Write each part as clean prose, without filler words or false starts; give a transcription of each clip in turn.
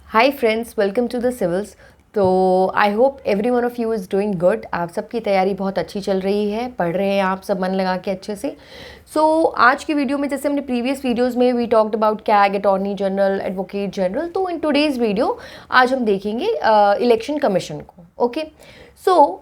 Hi friends, welcome to the Civils. तो I hope every one of you is doing good. आप सबकी तैयारी बहुत अच्छी चल रही है, पढ़ रहे हैं आप सब मन लगा के अच्छे से। आज की वीडियो में, जैसे हमने प्रीवियस वीडियोस में we talked about CAG, attorney general, advocate general, तो इन टुडेज़ वीडियो आज हम देखेंगे इलेक्शन कमीशन को। ओके,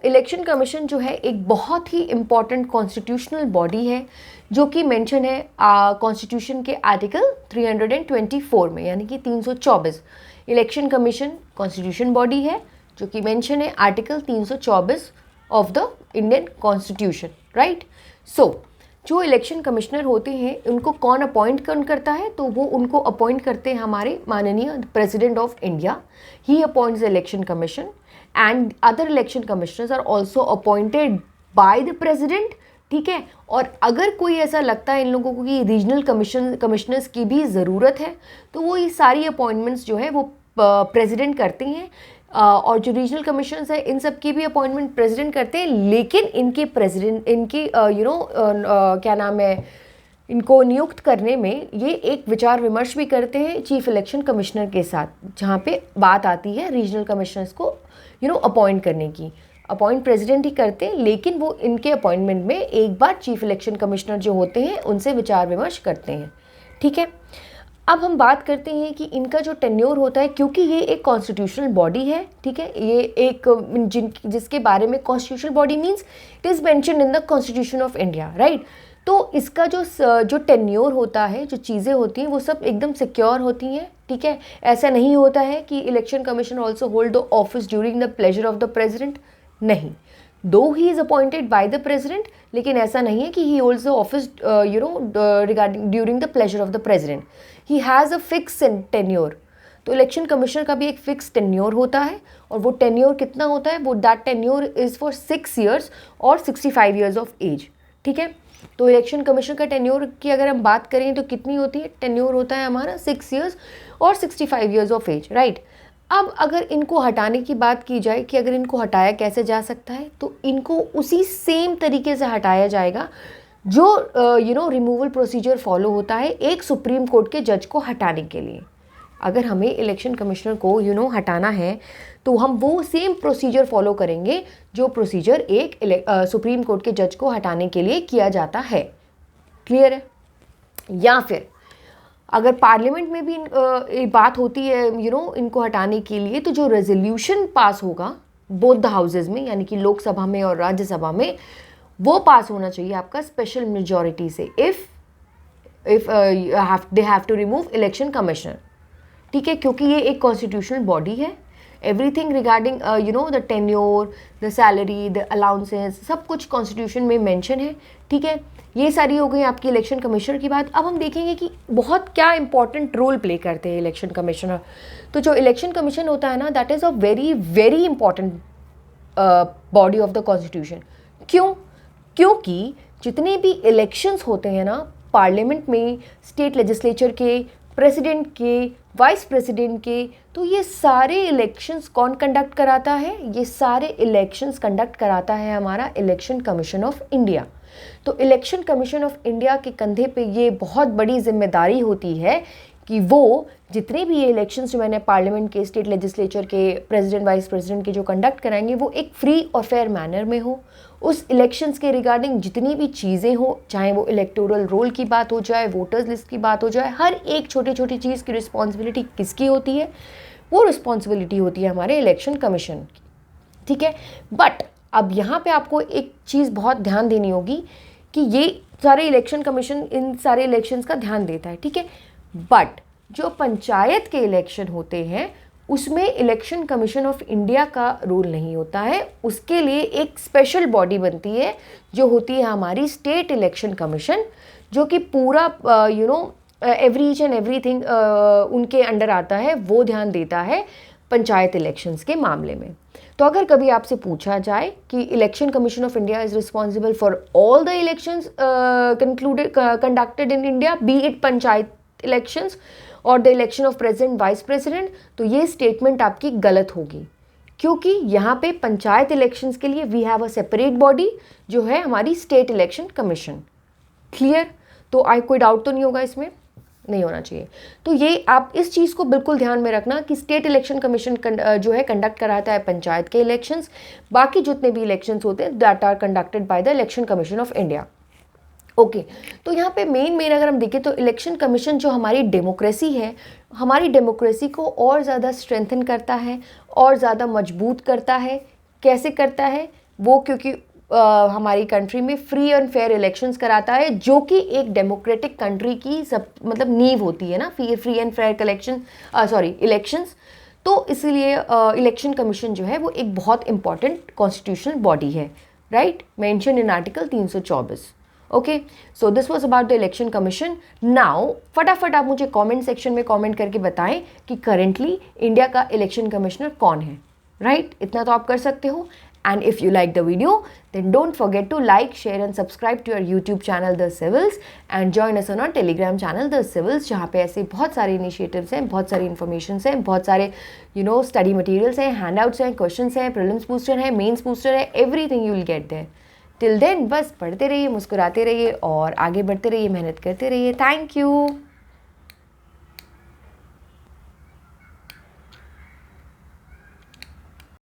इलेक्शन कमीशन जो है एक बहुत ही इम्पॉर्टेंट कॉन्स्टिट्यूशनल बॉडी है जो कि मेंशन है कॉन्स्टिट्यूशन के आर्टिकल 324 में, यानी कि 324। इलेक्शन कमीशन कॉन्स्टिट्यूशन बॉडी है जो कि मेंशन है article 324 of the Indian constitution, right. जो इलेक्शन कमिश्नर होते हैं उनको कौन अपॉइंट करता है, तो वो उनको अपॉइंट करते हैं हमारे माननीय president of India. He appoints the election commission and other election commissioners are also appointed by the president, ठीक है। और अगर कोई ऐसा लगता है इन लोगों को कि रीजनल कमिश्नर्स की भी ज़रूरत है, तो वो ये सारी अपॉइंटमेंट्स जो है वो प्रेसिडेंट करते हैं। और जो रीजनल कमिश्नर्स है इन सब की भी अपॉइंटमेंट प्रेसिडेंट करते हैं, लेकिन इनके प्रेसिडेंट इनकी क्या नाम है, इनको नियुक्त करने में ये एक विचार विमर्श भी करते हैं चीफ इलेक्शन कमिश्नर के साथ, जहाँ पे बात आती है रीजनल कमिश्नर्स को अपॉइंट करने की। अपॉइंट प्रेसिडेंट ही करते हैं, लेकिन वो इनके अपॉइंटमेंट में एक बार चीफ इलेक्शन कमिश्नर जो होते हैं उनसे विचार विमर्श करते हैं, ठीक है। अब हम बात करते हैं कि इनका जो टेन्योर होता है, क्योंकि ये एक कॉन्स्टिट्यूशनल बॉडी है, ठीक है। ये एक जिसके बारे में constitutional body means it is mentioned in the constitution of India, right. तो इसका जो टेन्योर होता है, जो चीज़ें होती हैं वो सब एकदम सिक्योर होती हैं, ठीक है। ऐसा नहीं होता है कि election commission also hold the office during the pleasure of the president, नहीं। दो he is appointed by the president, लेकिन ऐसा नहीं है कि ही holds the office regarding during the pleasure of the president. He has a fix tenure. तो election commissioner का भी एक फिक्स टेन्योर होता है, और वो टेन्योर कितना होता है, वो that tenure is for 6 years और 65 years ऑफ एज, ठीक है। तो इलेक्शन कमिश्नर का टेन्योर की अगर हम बात करें तो कितनी होती है, टेन्योर होता है हमारा 6 years और 65 years ऑफ एज, राइट। अब अगर इनको हटाने की बात की जाए कि अगर इनको हटाया कैसे जा सकता है, तो इनको उसी सेम तरीके से हटाया जाएगा जो रिमूवल प्रोसीजर फॉलो होता है एक सुप्रीम कोर्ट के जज को हटाने के लिए। अगर हमें इलेक्शन कमिश्नर को हटाना है, तो हम वो सेम प्रोसीजर फॉलो करेंगे जो प्रोसीजर एक सुप्रीम कोर्ट के जज को हटाने के लिए किया जाता है, क्लियर है। या फिर अगर पार्लियामेंट में भी बात होती है इनको हटाने के लिए, तो जो रेजोल्यूशन पास होगा बोथ द हाउसेज में, यानी कि लोकसभा में और राज्यसभा में, वो पास होना चाहिए आपका स्पेशल मेजॉरिटी से, if they have to remove election commissioner, ठीक है। क्योंकि ये एक कॉन्स्टिट्यूशनल बॉडी है, everything regarding the tenure, the salary, the allowances, सब कुछ कॉन्स्टिट्यूशन में मेंशन है, ठीक है। ये सारी हो गई आपकी इलेक्शन कमिश्नर की बात। अब हम देखेंगे कि बहुत क्या इंपॉर्टेंट रोल प्ले करते हैं इलेक्शन कमिश्नर। तो जो इलेक्शन कमीशन होता है ना, that is a very very important body of the constitution. क्यों? क्योंकि जितने भी इलेक्शंस होते हैं ना, पार्लियामेंट में, स्टेट लेजिस्लेचर के, प्रेसिडेंट के, वाइस प्रेसिडेंट के, तो ये सारे इलेक्शंस कौन कंडक्ट कराता है? ये सारे इलेक्शंस कंडक्ट कराता है हमारा इलेक्शन कमीशन ऑफ इंडिया। तो इलेक्शन कमीशन ऑफ इंडिया के कंधे पे ये बहुत बड़ी जिम्मेदारी होती है कि वो जितने भी ये इलेक्शंस जो मैंने पार्लियामेंट के, स्टेट लेजिस्लेचर के, प्रेसिडेंट, वाइस प्रेसिडेंट के जो कंडक्ट कराएंगे, वो एक फ्री और फेयर मैनर में हो। उस इलेक्शंस के रिगार्डिंग जितनी भी चीज़ें हो, चाहे वो इलेक्टोरल रोल की बात हो जाए, वोटर्स लिस्ट की बात हो जाए, हर एक छोटी छोटी चीज़ की रिस्पॉन्सिबिलिटी किसकी होती है? वो रिस्पॉन्सिबिलिटी होती है हमारे इलेक्शन कमीशन की, ठीक है। बट अब यहाँ पे आपको एक चीज़ बहुत ध्यान देनी होगी कि ये सारे इलेक्शन कमीशन इन सारे इलेक्शंस का ध्यान देता है, ठीक है। बट जो पंचायत के इलेक्शन होते हैं उसमें इलेक्शन कमीशन ऑफ इंडिया का रोल नहीं होता है। उसके लिए एक स्पेशल बॉडी बनती है जो होती है हमारी स्टेट इलेक्शन कमीशन, जो कि पूरा एवरी ईच एंड एवरीथिंग उनके अंडर आता है, वो ध्यान देता है पंचायत इलेक्शंस के मामले में। तो अगर कभी आपसे पूछा जाए कि election commission of India is responsible for all the elections conducted in India, be it panchayat elections और the election of president, vice president, तो ये स्टेटमेंट आपकी गलत होगी। क्योंकि यहाँ पे पंचायत इलेक्शंस के लिए we have a separate body जो है हमारी स्टेट इलेक्शन कमीशन, क्लियर। तो कोई डाउट तो नहीं होगा इसमें, नहीं होना चाहिए। तो ये आप इस चीज़ को बिल्कुल ध्यान में रखना कि स्टेट इलेक्शन कमीशन जो है कंडक्ट कराता है पंचायत के इलेक्शंस, बाकी जितने भी इलेक्शंस होते हैं that are conducted by the election commission of India. Okay तो यहाँ पे मेन अगर हम देखें तो इलेक्शन कमीशन जो हमारी डेमोक्रेसी है, हमारी डेमोक्रेसी को और ज़्यादा स्ट्रेंथन करता है और ज़्यादा मजबूत करता है। कैसे करता है वो, क्योंकि हमारी कंट्री में फ्री एंड फेयर इलेक्शंस कराता है, जो कि एक डेमोक्रेटिक कंट्री की सब मतलब नींव होती है ना, फ्री एंड फेयर इलेक्शंस। तो इसीलिए इलेक्शन कमीशन जो है वो एक बहुत इंपॉर्टेंट कॉन्स्टिट्यूशनल बॉडी है, right, mention in article 324। Okay so this was about the election commission. Now फटाफट आप मुझे कमेंट सेक्शन में कमेंट करके बताएं कि करेंटली इंडिया का इलेक्शन कमिश्नर कौन है, राइट? इतना तो आप कर सकते हो। And if you like the video, then don't forget to like, share and subscribe to our YouTube channel The Civils and join us on our Telegram channel The Civils, जहाँ पे ऐसे बहुत सारे इनिशिएटिव्स हैं, बहुत सारी इन्फॉर्मेशंस हैं, बहुत सारे स्टडी मटेरियल्स हैं, हैंडआउट्स हैं, क्वेश्चंस हैं, प्रीलिम्स बूस्टर है, मेंस बूस्टर है, everything you will get there. Till then बस पढ़ते रहिए, मुस्कुराते रहिए और आगे बढ़ते रहिए, मेहनत करते रहिए। Thank you.